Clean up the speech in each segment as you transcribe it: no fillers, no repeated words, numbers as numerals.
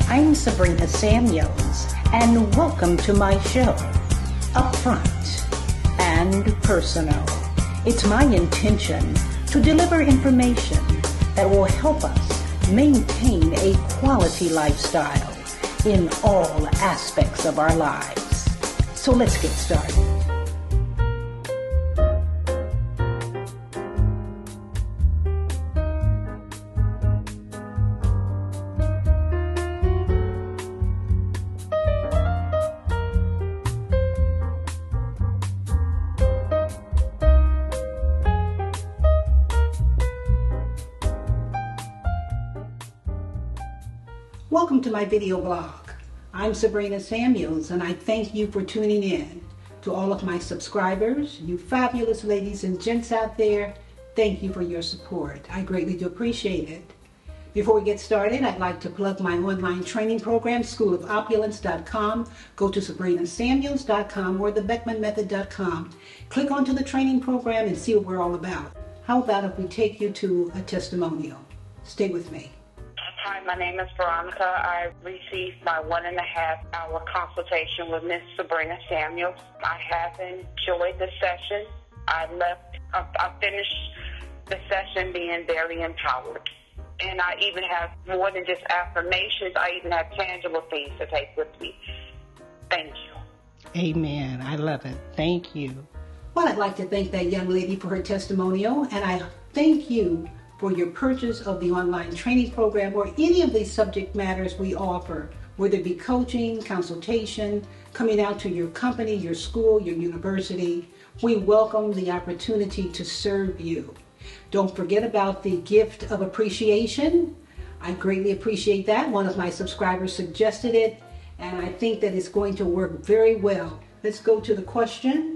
I'm Sabrina Samuels, and welcome to my show, Upfront and Personal. It's my intention to deliver information that will help us maintain a quality lifestyle in all aspects of our lives. So let's get started. Welcome to my video blog. I'm Sabrina Samuels, and I thank you for tuning in. To all of my subscribers, you fabulous ladies and gents out there, thank you for your support. I greatly do appreciate it. Before we get started, I'd like to plug my online training program, schoolofopulence.com. Go to sabrinasamuels.com or thebeckmanmethod.com. Click onto the training program and see what we're all about. How about if we take you to a testimonial? Stay with me. Hi, my name is Veronica. I received my 1.5-hour consultation with Miss Sabrina Samuels. I have enjoyed the session. I finished the session being very empowered. And I even have more than just affirmations. I even have tangible things to take with me. Thank you. Amen. I love it. Thank you. Well, I'd like to thank that young lady for her testimonial, and I thank you for your purchase of the online training program or any of these subject matters we offer, whether it be coaching, consultation, coming out to your company, your school, your university. We welcome the opportunity to serve you. Don't forget about the gift of appreciation. I greatly appreciate that. One of my subscribers suggested it, and I think that it's going to work very well. Let's go to the question.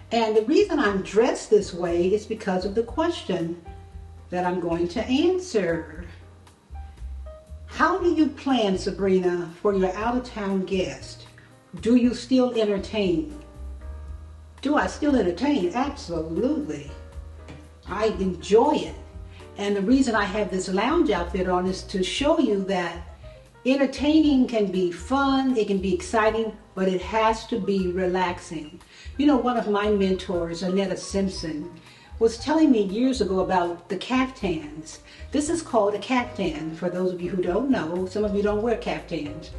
And the reason I'm dressed this way is because of the question that I'm going to answer. How do you plan, Sabrina, for your out-of-town guest? Do you still entertain? Do I still entertain? Absolutely. I enjoy it. And the reason I have this lounge outfit on is to show you that entertaining can be fun, it can be exciting, but it has to be relaxing. You know, one of my mentors, Annetta Simpson, was telling me years ago about the caftans. This is called a caftan, for those of you who don't know. Some of you don't wear caftans.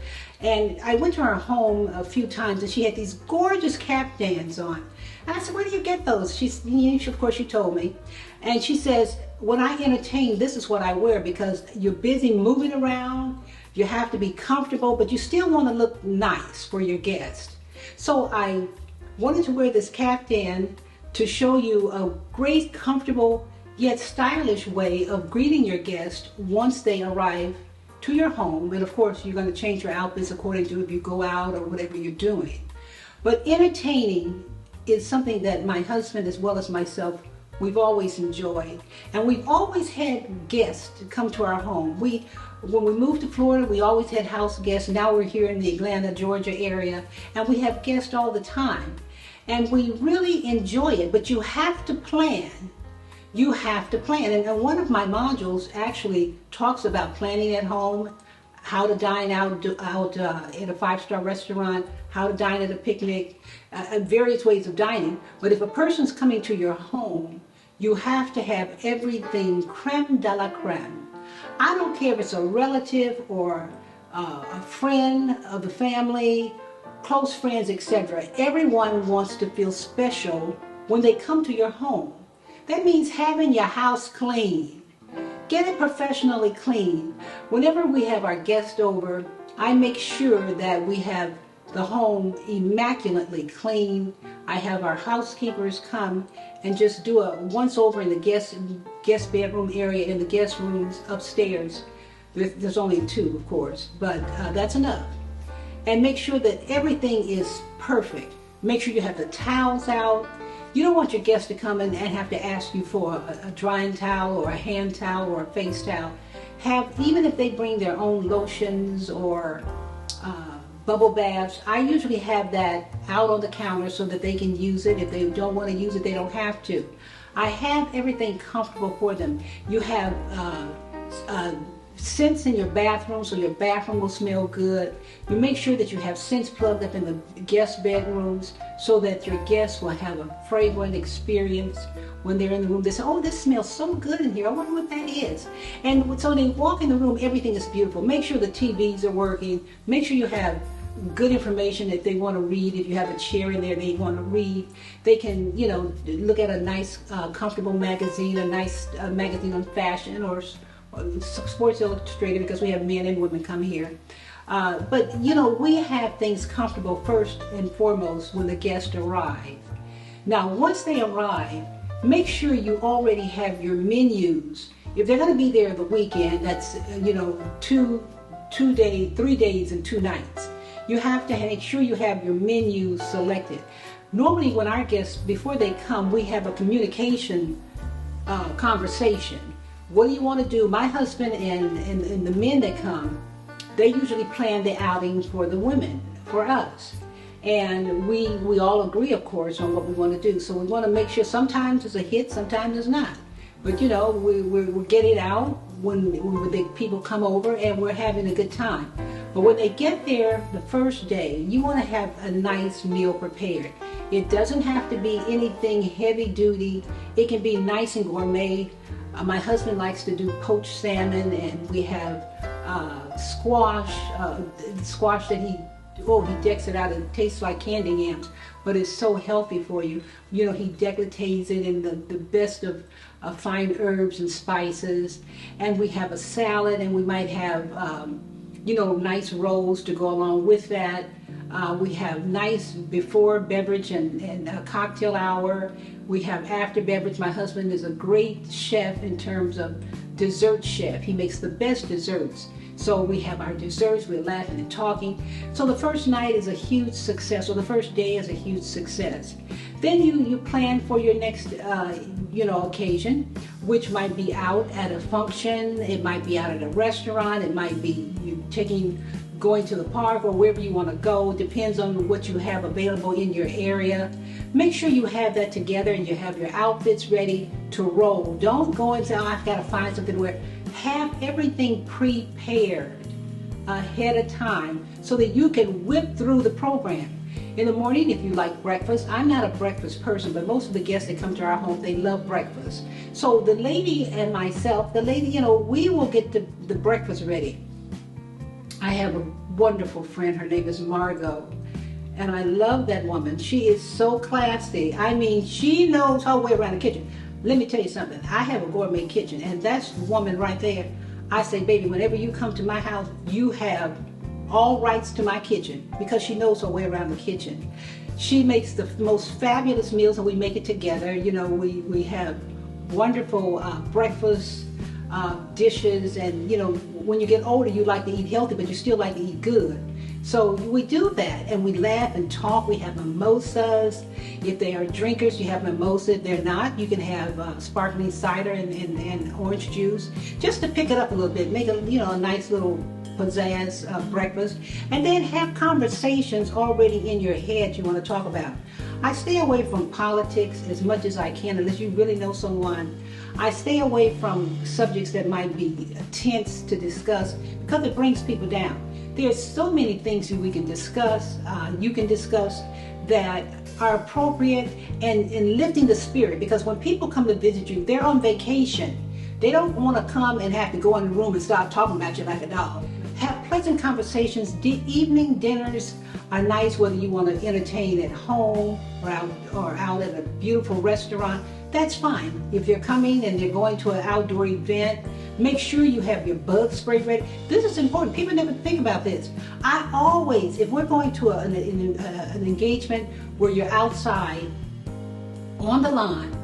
And I went to her home a few times, and she had these gorgeous caftans on. And I said, where do you get those? Of course, she told me. And she says, when I entertain, this is what I wear, because you're busy moving around, you have to be comfortable, but you still want to look nice for your guest. So I wanted to wear this caftan to show you a great, comfortable, yet stylish way of greeting your guest once they arrive to your home. And of course, you're going to change your outfits according to if you go out or whatever you're doing. But entertaining is something that my husband, as well as myself, we've always enjoyed. And we've always had guests to come to our home. When we moved to Florida, we always had house guests. Now we're here in the Atlanta, Georgia area, and we have guests all the time. And we really enjoy it, but you have to plan. You have to plan. And one of my modules actually talks about planning at home, how to dine out at a 5-star restaurant, how to dine at a picnic, various ways of dining. But if a person's coming to your home, you have to have everything creme de la creme. I don't care if it's a relative or a friend of the family, close friends, etc. Everyone wants to feel special when they come to your home. That means having your house clean. Get it professionally clean. Whenever we have our guests over, I make sure that we have the home immaculately clean. I have our housekeepers come and just do a once over in the guest bedroom area, in the guest rooms upstairs. There's only 2, of course, but that's enough. And make sure that everything is perfect. Make sure you have the towels out. You don't want your guests to come in and have to ask you for a drying towel or a hand towel or a face towel. Even if they bring their own lotions or bubble baths, I usually have that out on the counter so that they can use it. If they don't want to use it, they don't have to. I have everything comfortable for them. You have scents in your bathroom so your bathroom will smell good. You make sure that you have scents plugged up in the guest bedrooms so that your guests will have a fragrant experience when they're in the room. They say, oh, this smells so good in here. I wonder what that is. And so they walk in the room, everything is beautiful. Make sure the TVs are working. Make sure you have good information if they want to read. If you have a chair in there they want to read, they can, look at a nice, comfortable magazine, a nice magazine on fashion or Sports Illustrated, because we have men and women come here. But we have things comfortable first and foremost when the guests arrive. Now, once they arrive, make sure you already have your menus. If they're going to be there the weekend, that's 3 days and 2 nights. You have to make sure you have your menus selected. Normally, when our guests, before they come, we have a communication conversation. What do you want to do? My husband and the men that come, they usually plan the outing for the women, for us. And we all agree, of course, on what we want to do. So we want to make sure sometimes it's a hit, sometimes it's not. But we get it out when the people come over and we're having a good time. But when they get there the first day, you want to have a nice meal prepared. It doesn't have to be anything heavy duty. It can be nice and gourmet. My husband likes to do poached salmon, and we have squash that he decks it out. It tastes like candy yams, but it's so healthy for you. He decorates it in the best of fine herbs and spices. And we have a salad, and we might have nice rolls to go along with that. We have nice before beverage and a cocktail hour. We have after beverage. My husband is a great chef in terms of dessert chef. He makes the best desserts. So we have our desserts, we're laughing and talking. So the first night is a huge success, or the first day is a huge success. Then you plan for your next occasion, which might be out at a function, it might be out at a restaurant, it might be you going to the park or wherever you want to go. Depends on what you have available in your area. Make sure you have that together and you have your outfits ready to roll. Don't go and say, oh, I've got to find something to wear. Have everything prepared ahead of time so that you can whip through the program. In the morning, if you like breakfast, I'm not a breakfast person, but most of the guests that come to our home, they love breakfast. So the lady and myself, we will get the breakfast ready. I have a wonderful friend, her name is Margot, and I love that woman. She is so classy. I mean, she knows her way around the kitchen. Let me tell you something, I have a gourmet kitchen, and that's the woman right there. I say, baby, whenever you come to my house, you have all rights to my kitchen, because she knows her way around the kitchen. She makes the most fabulous meals, and we make it together. We have wonderful breakfast dishes, and when you get older, you like to eat healthy, but you still like to eat good. So we do that, and we laugh and talk. We have mimosas. If they are drinkers, you have mimosa. If they're not, you can have sparkling cider and orange juice, just to pick it up a little bit, make a nice little pizzazz breakfast, and then have conversations already in your head you want to talk about. I stay away from politics as much as I can, unless you really know someone. I stay away from subjects that might be tense to discuss, because it brings people down. There's so many things that we can discuss, you can discuss, that are appropriate and lifting the spirit, because when people come to visit you, they're on vacation. They don't want to come and have to go in the room and start talking about you like a dog. Have pleasant conversations. Evening dinners are nice, whether you want to entertain at home or out at a beautiful restaurant. That's fine. If they're coming and they're going to an outdoor event, make sure you have your bug spray ready. This is important. People never think about this. I always, if we're going to an engagement where you're outside on the lawn,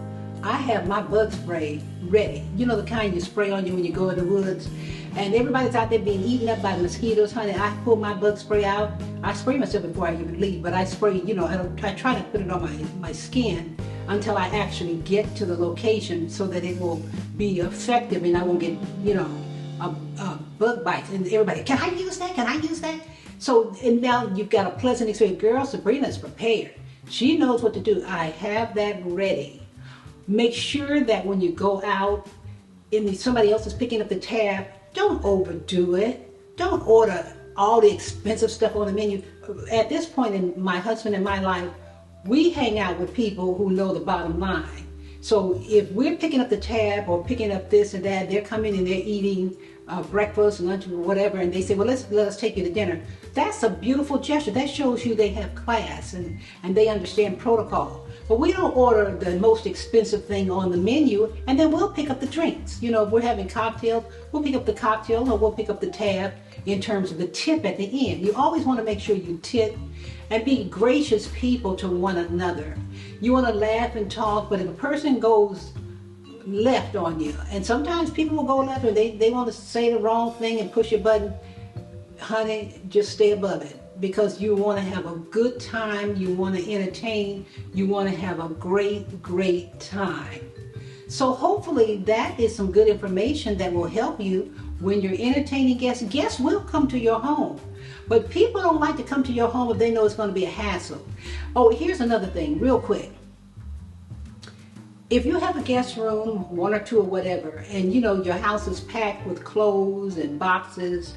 I have my bug spray ready. You know, the kind you spray on you when you go in the woods, and everybody's out there being eaten up by mosquitoes. Honey, I pull my bug spray out. I spray myself before I even leave, but I spray, I try to put it on my skin until I actually get to the location, so that it will be effective and I won't get, a bug bite. And everybody, can I use that? Can I use that? So, and now you've got a pleasant experience. Girl, Sabrina's prepared. She knows what to do. I have that ready. Make sure that when you go out and somebody else is picking up the tab, don't overdo it. Don't order all the expensive stuff on the menu. At this point in my husband and my life, we hang out with people who know the bottom line. So if we're picking up the tab or picking up this and that, they're coming and they're eating breakfast, lunch, or whatever, and they say, well, let us take you to dinner. That's a beautiful gesture. That shows you they have class and they understand protocol. But we don't order the most expensive thing on the menu, and then we'll pick up the drinks. You know, if we're having cocktails, we'll pick up the cocktail or we'll pick up the tab in terms of the tip at the end. You always want to make sure you tip and be gracious people to one another. You want to laugh and talk, but if a person goes left on you, and sometimes people will go left and they want to say the wrong thing and push your button, honey, just stay above it, because you want to have a good time, you want to entertain, you want to have a great time. So hopefully that is some good information that will help you when you're entertaining guests. Guests will come to your home, but people don't like to come to your home if they know it's going to be a hassle. Oh, here's another thing real quick. If you have a guest room, one or two or whatever, and you know your house is packed with clothes and boxes,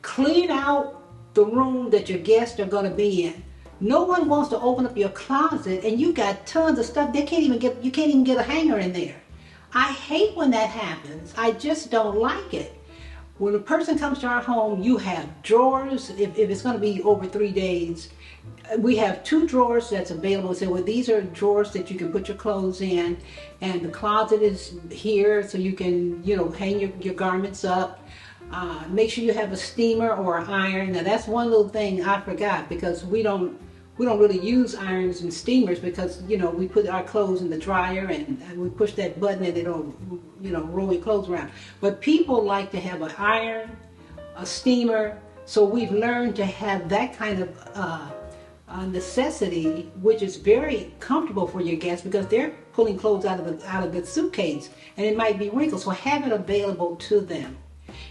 clean out the room that your guests are going to be in. No one wants to open up your closet and you got tons of stuff. You can't even get a hanger in there. I hate when that happens. I just don't like it. When a person comes to our home, you have drawers. If it's going to be over 3 days, we have 2 drawers that's available. So, well, these are drawers that you can put your clothes in, and the closet is here so you can, you know, hang your garments up. Make sure you have a steamer or an iron. Now, that's one little thing I forgot, because we don't really use irons and steamers, because, you know, we put our clothes in the dryer and we push that button and it'll, you know, roll your clothes around. But people like to have an iron, a steamer, so we've learned to have that kind of necessity, which is very comfortable for your guests, because they're pulling clothes out of the suitcase and it might be wrinkled, so have it available to them.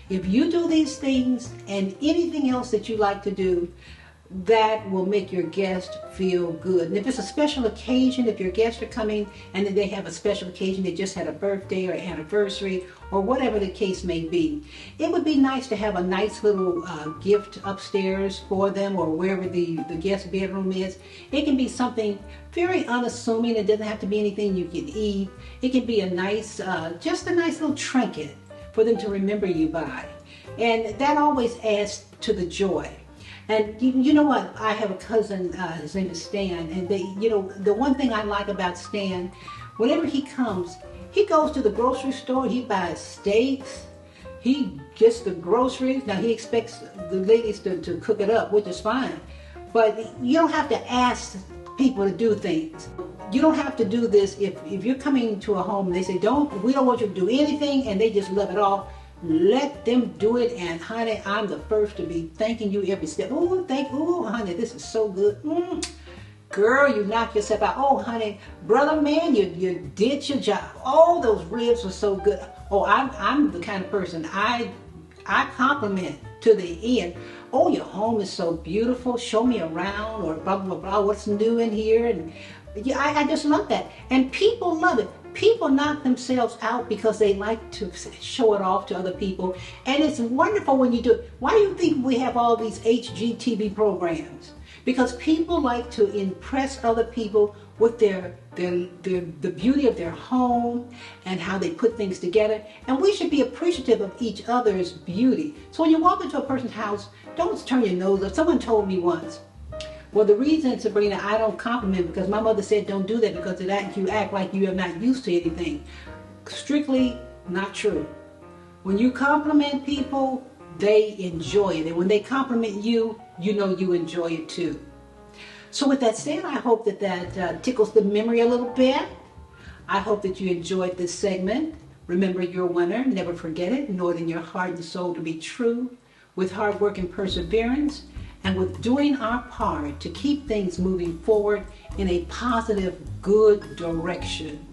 If you do these things and anything else that you like to do, that will make your guest feel good. And if it's a special occasion, if your guests are coming and then they have a special occasion, they just had a birthday or anniversary or whatever the case may be, it would be nice to have a nice little gift upstairs for them, or wherever the guest bedroom is. It can be something very unassuming. It doesn't have to be anything you can eat. It can be a nice, just a nice little trinket for them to remember you by. And that always adds to the joy. And you know what? I have a cousin, his name is Stan, and you know, the one thing I like about Stan, whenever he comes, he goes to the grocery store, he buys steaks, he gets the groceries. Now he expects the ladies to cook it up, which is fine. But you don't have to ask people to do things. You don't have to do this if you're coming to a home and they say, we don't want you to do anything, and they just love it all. Let them do it, and honey, I'm the first to be thanking you every step. Oh, honey, this is so good. Girl, you knocked yourself out. Oh, honey, brother, man, you did your job. Oh, those ribs were so good. Oh, I'm the kind of person, I compliment to the end. Oh, your home is so beautiful. Show me around, or blah, blah, blah, what's new in here. And yeah, I just love that. And people love it. People knock themselves out because they like to show it off to other people. And it's wonderful when you do it. Why do you think we have all these HGTV programs? Because people like to impress other people with the beauty of their home and how they put things together. And we should be appreciative of each other's beauty. So when you walk into a person's house, don't turn your nose up. Someone told me once, well, the reason, Sabrina, I don't compliment, because my mother said don't do that, because you act like you are not used to anything. Strictly not true. When you compliment people, they enjoy it. And when they compliment you, you know you enjoy it too. So with that said, I hope that tickles the memory a little bit. I hope that you enjoyed this segment. Remember, you're a winner. Never forget it. Know it in your heart and soul to be true. With hard work and perseverance, and with doing our part to keep things moving forward in a positive, good direction,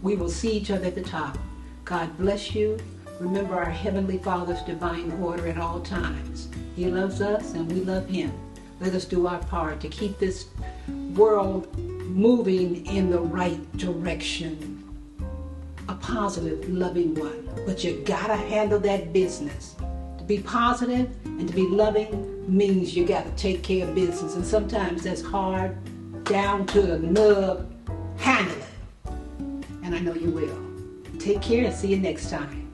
we will see each other at the top. God bless you. Remember our Heavenly Father's divine order at all times. He loves us and we love Him. Let us do our part to keep this world moving in the right direction. a positive, loving one. But you gotta handle that business. To be positive and to be loving means you gotta take care of business. And sometimes that's hard, down to the nub. Handle it. And I know you will. Take care and see you next time.